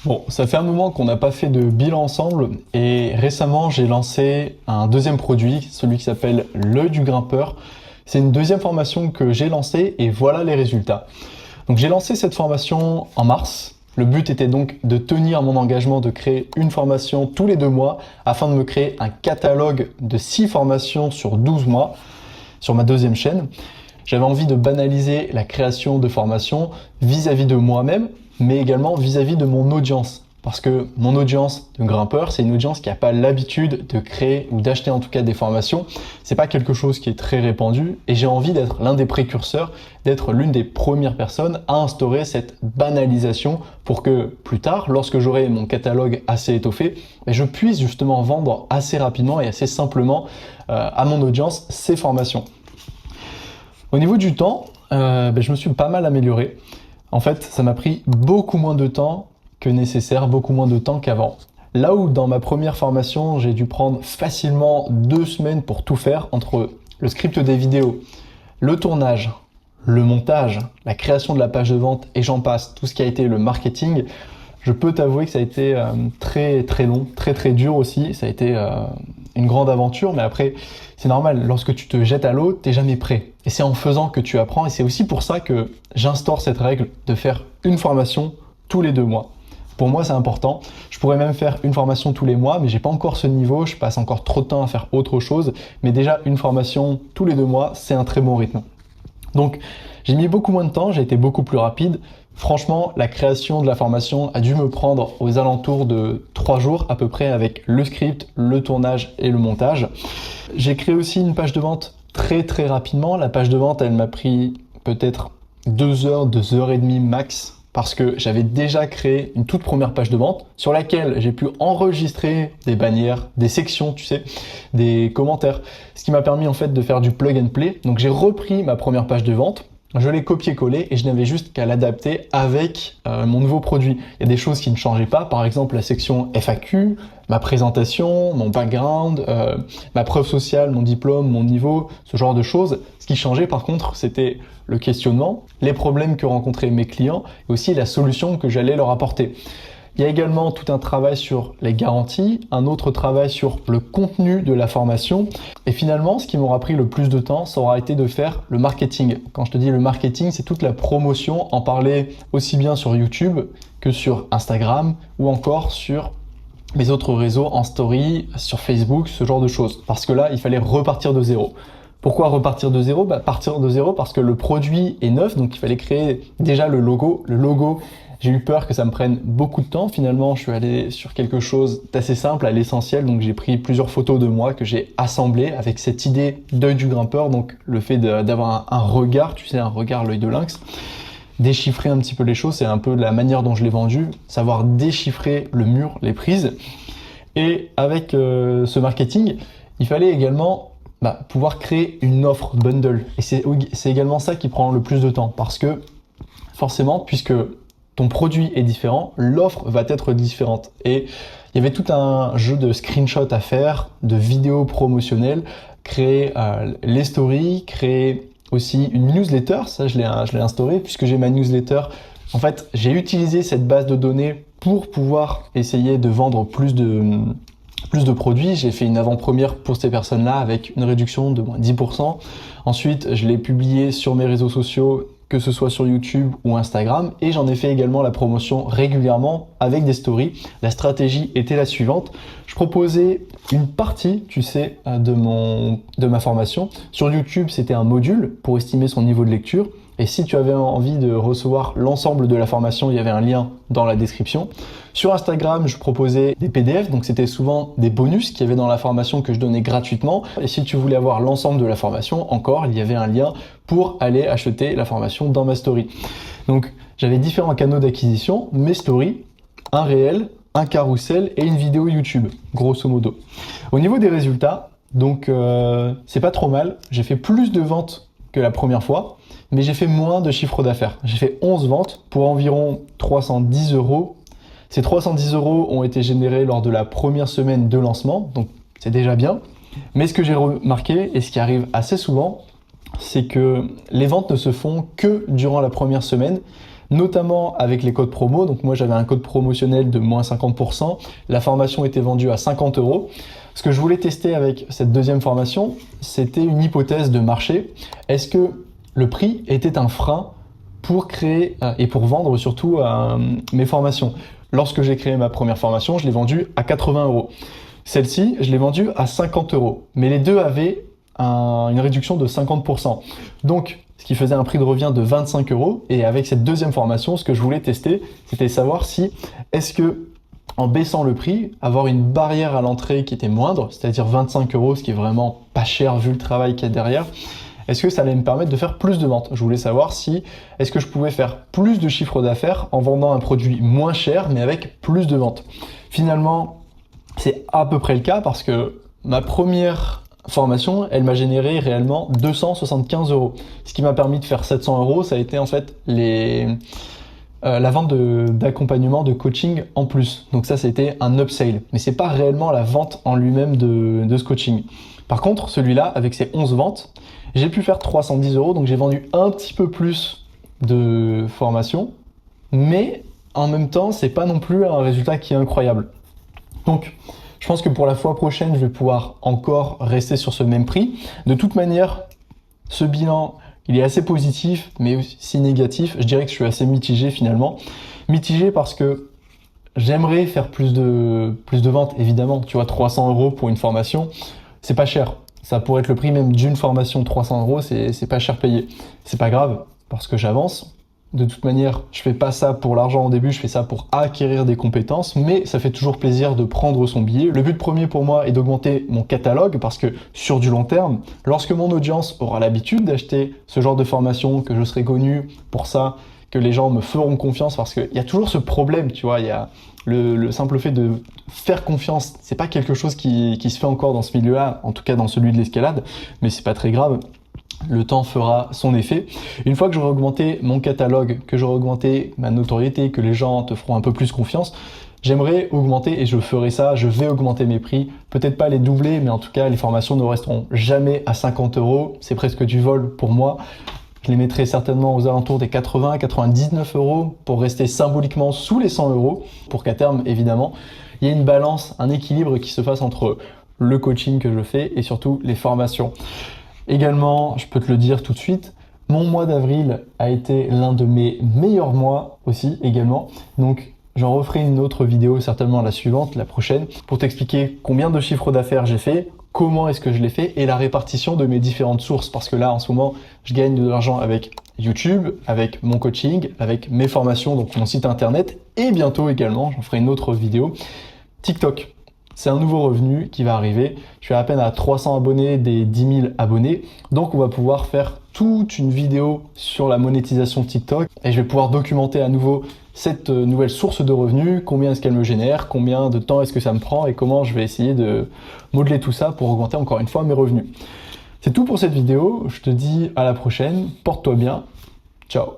Bon, ça fait un moment qu'on n'a pas fait de bilan ensemble et récemment j'ai lancé un deuxième produit, celui qui s'appelle l'œil du grimpeur. C'est une deuxième formation que j'ai lancée et voilà les résultats. Donc j'ai lancé cette formation en mars. Le but était donc de tenir mon engagement de créer une formation tous les 2 mois afin de me créer un catalogue de 6 formations sur 12 mois sur ma deuxième chaîne. J'avais envie de banaliser la création de formations vis-à-vis de moi-même, mais également vis-à-vis de mon audience. Parce que mon audience de grimpeur, c'est une audience qui n'a pas l'habitude de créer ou d'acheter en tout cas des formations. C'est pas quelque chose qui est très répandu et j'ai envie d'être l'un des précurseurs, d'être l'une des premières personnes à instaurer cette banalisation pour que plus tard, lorsque j'aurai mon catalogue assez étoffé, je puisse justement vendre assez rapidement et assez simplement à mon audience ces formations. Au niveau du temps, je me suis pas mal amélioré. En fait, ça m'a pris beaucoup moins de temps que nécessaire, beaucoup moins de temps qu'avant. Là où dans ma première formation, j'ai dû prendre facilement 2 semaines pour tout faire, entre le script des vidéos, le tournage, le montage, la création de la page de vente et j'en passe, tout ce qui a été le marketing, je peux t'avouer que ça a été très très long, très très dur aussi. Ça a été une grande aventure, mais après, c'est normal. Lorsque tu te jettes à l'eau, t'es jamais prêt. Et c'est en faisant que tu apprends. Et c'est aussi pour ça que j'instaure cette règle de faire une formation tous les 2 mois. Pour moi, c'est important. Je pourrais même faire une formation tous les mois, mais j'ai pas encore ce niveau. Je passe encore trop de temps à faire autre chose. Mais déjà, une formation tous les 2 mois, c'est un très bon rythme. Donc, j'ai mis beaucoup moins de temps, j'ai été beaucoup plus rapide. Franchement, la création de la formation a dû me prendre aux alentours de 3 jours à peu près avec le script, le tournage et le montage. J'ai créé aussi une page de vente très très rapidement. La page de vente, elle m'a pris peut-être 2 heures, 2 heures et demie max parce que j'avais déjà créé une toute première page de vente sur laquelle j'ai pu enregistrer des bannières, des sections, tu sais, des commentaires, ce qui m'a permis en fait de faire du plug and play. Donc j'ai repris ma première page de vente, je l'ai copié-collé et je n'avais juste qu'à l'adapter avec mon nouveau produit. Il y a des choses qui ne changeaient pas, par exemple la section FAQ, ma présentation, mon background, ma preuve sociale, mon diplôme, mon niveau, ce genre de choses. Ce qui changeait par contre, c'était le questionnement, les problèmes que rencontraient mes clients et aussi la solution que j'allais leur apporter. Il y a également tout un travail sur les garanties, un autre travail sur le contenu de la formation. Et finalement, ce qui m'aura pris le plus de temps, ça aura été de faire le marketing. Quand je te dis le marketing, c'est toute la promotion, en parler aussi bien sur YouTube que sur Instagram ou encore sur mes autres réseaux en story, sur Facebook, ce genre de choses. Parce que là, il fallait repartir de zéro. Pourquoi repartir de zéro? Partir de zéro parce que le produit est neuf, donc il fallait créer déjà le logo. Le logo, j'ai eu peur que ça me prenne beaucoup de temps. Finalement, je suis allé sur quelque chose d'assez simple, à l'essentiel. Donc j'ai pris plusieurs photos de moi que j'ai assemblées avec cette idée d'œil du grimpeur. Donc le fait d'avoir un regard, tu sais, un regard, l'œil de lynx. Déchiffrer un petit peu les choses, c'est un peu la manière dont je l'ai vendu. Savoir déchiffrer le mur, les prises. Et avec ce marketing, il fallait également pouvoir créer une offre bundle. Et c'est également ça qui prend le plus de temps. Parce que forcément, puisque ton produit est différent, l'offre va être différente. Et il y avait tout un jeu de screenshots à faire, de vidéos promotionnelles, créer les stories, créer aussi une newsletter. Ça, je l'ai instauré puisque j'ai ma newsletter. En fait, j'ai utilisé cette base de données pour pouvoir essayer de vendre plus de produits. J'ai fait une avant-première pour ces personnes-là avec une réduction de moins 10%. Ensuite, je l'ai publié sur mes réseaux sociaux, que ce soit sur YouTube ou Instagram, et j'en ai fait également la promotion régulièrement avec des stories. La stratégie était la suivante. Je proposais une partie, tu sais, de ma formation. Sur YouTube, c'était un module pour estimer son niveau de lecture. Et si tu avais envie de recevoir l'ensemble de la formation, il y avait un lien dans la description. Sur Instagram, je proposais des PDF, donc c'était souvent des bonus qu'il y avait dans la formation que je donnais gratuitement. Et si tu voulais avoir l'ensemble de la formation, encore, il y avait un lien pour aller acheter la formation dans ma story. Donc j'avais différents canaux d'acquisition, mes stories, un réel, un carrousel et une vidéo YouTube, grosso modo. Au niveau des résultats, donc c'est pas trop mal. J'ai fait plus de ventes que la première fois, mais j'ai fait moins de chiffre d'affaires. J'ai fait 11 ventes pour environ 310 euros. Ces 310 euros ont été générés lors de la première semaine de lancement, donc c'est déjà bien. Mais ce que j'ai remarqué, et ce qui arrive assez souvent, c'est que les ventes ne se font que durant la première semaine, notamment avec les codes promo. Donc moi j'avais un code promotionnel de moins 50%, la formation était vendue à 50 euros. Ce que je voulais tester avec cette deuxième formation, c'était une hypothèse de marché. Est-ce que le prix était un frein pour créer et pour vendre surtout mes formations? Lorsque j'ai créé ma première formation, je l'ai vendue à 80 euros. Celle-ci, je l'ai vendue à 50 euros. Mais les deux avaient une réduction de 50%. Donc, ce qui faisait un prix de revient de 25 euros. Et avec cette deuxième formation, ce que je voulais tester, c'était savoir si, est-ce que, en baissant le prix, avoir une barrière à l'entrée qui était moindre, c'est-à-dire 25 euros, ce qui est vraiment pas cher vu le travail qu'il y a derrière, est-ce que ça allait me permettre de faire plus de ventes? Je voulais savoir si, est-ce que je pouvais faire plus de chiffre d'affaires en vendant un produit moins cher, mais avec plus de ventes. Finalement, c'est à peu près le cas parce que ma première formation, elle m'a généré réellement 275 euros. Ce qui m'a permis de faire 700 euros, ça a été en fait la vente d'accompagnement, de coaching en plus. Donc ça, c'était un upsale. Mais c'est pas réellement la vente en lui-même de ce coaching. Par contre, celui-là, avec ses 11 ventes, j'ai pu faire 310 euros. Donc j'ai vendu un petit peu plus de formation. Mais en même temps, c'est pas non plus un résultat qui est incroyable. Donc, je pense que pour la fois prochaine, je vais pouvoir encore rester sur ce même prix. De toute manière, ce bilan, il est assez positif, mais aussi négatif. Je dirais que je suis assez mitigé finalement. Mitigé parce que j'aimerais faire plus de ventes, évidemment. Tu vois, 300 euros pour une formation, c'est pas cher. Ça pourrait être le prix même d'une formation, 300 euros, c'est pas cher payé. C'est pas grave, parce que j'avance. De toute manière, je fais pas ça pour l'argent au début, je fais ça pour acquérir des compétences, mais ça fait toujours plaisir de prendre son billet. Le but premier pour moi est d'augmenter mon catalogue parce que sur du long terme, lorsque mon audience aura l'habitude d'acheter ce genre de formation, que je serai connu pour ça, que les gens me feront confiance parce qu'il y a toujours ce problème, tu vois, il y a le simple fait de faire confiance, c'est pas quelque chose qui se fait encore dans ce milieu-là, en tout cas dans celui de l'escalade, mais c'est pas très grave. Le temps fera son effet. Une fois que j'aurai augmenté mon catalogue, que j'aurai augmenté ma notoriété, que les gens te feront un peu plus confiance, j'aimerais augmenter, et je ferai ça, je vais augmenter mes prix. Peut-être pas les doubler, mais en tout cas, les formations ne resteront jamais à 50 euros. C'est presque du vol pour moi. Je les mettrai certainement aux alentours des 80 à 99 euros pour rester symboliquement sous les 100 euros, pour qu'à terme, évidemment, il y ait une balance, un équilibre qui se fasse entre le coaching que je fais et surtout les formations. Également, je peux te le dire tout de suite, mon mois d'avril a été l'un de mes meilleurs mois aussi également. Donc j'en referai une autre vidéo, certainement la suivante, la prochaine, pour t'expliquer combien de chiffres d'affaires j'ai fait, comment est-ce que je l'ai fait et la répartition de mes différentes sources. Parce que là, en ce moment, je gagne de l'argent avec YouTube, avec mon coaching, avec mes formations, donc mon site internet et bientôt également, j'en ferai une autre vidéo, TikTok. C'est un nouveau revenu qui va arriver. Je suis à peine à 300 abonnés des 10 000 abonnés. Donc, on va pouvoir faire toute une vidéo sur la monétisation TikTok. Et je vais pouvoir documenter à nouveau cette nouvelle source de revenus. Combien est-ce qu'elle me génère? Combien de temps est-ce que ça me prend? Et comment je vais essayer de modeler tout ça pour augmenter encore une fois mes revenus. C'est tout pour cette vidéo. Je te dis à la prochaine. Porte-toi bien. Ciao.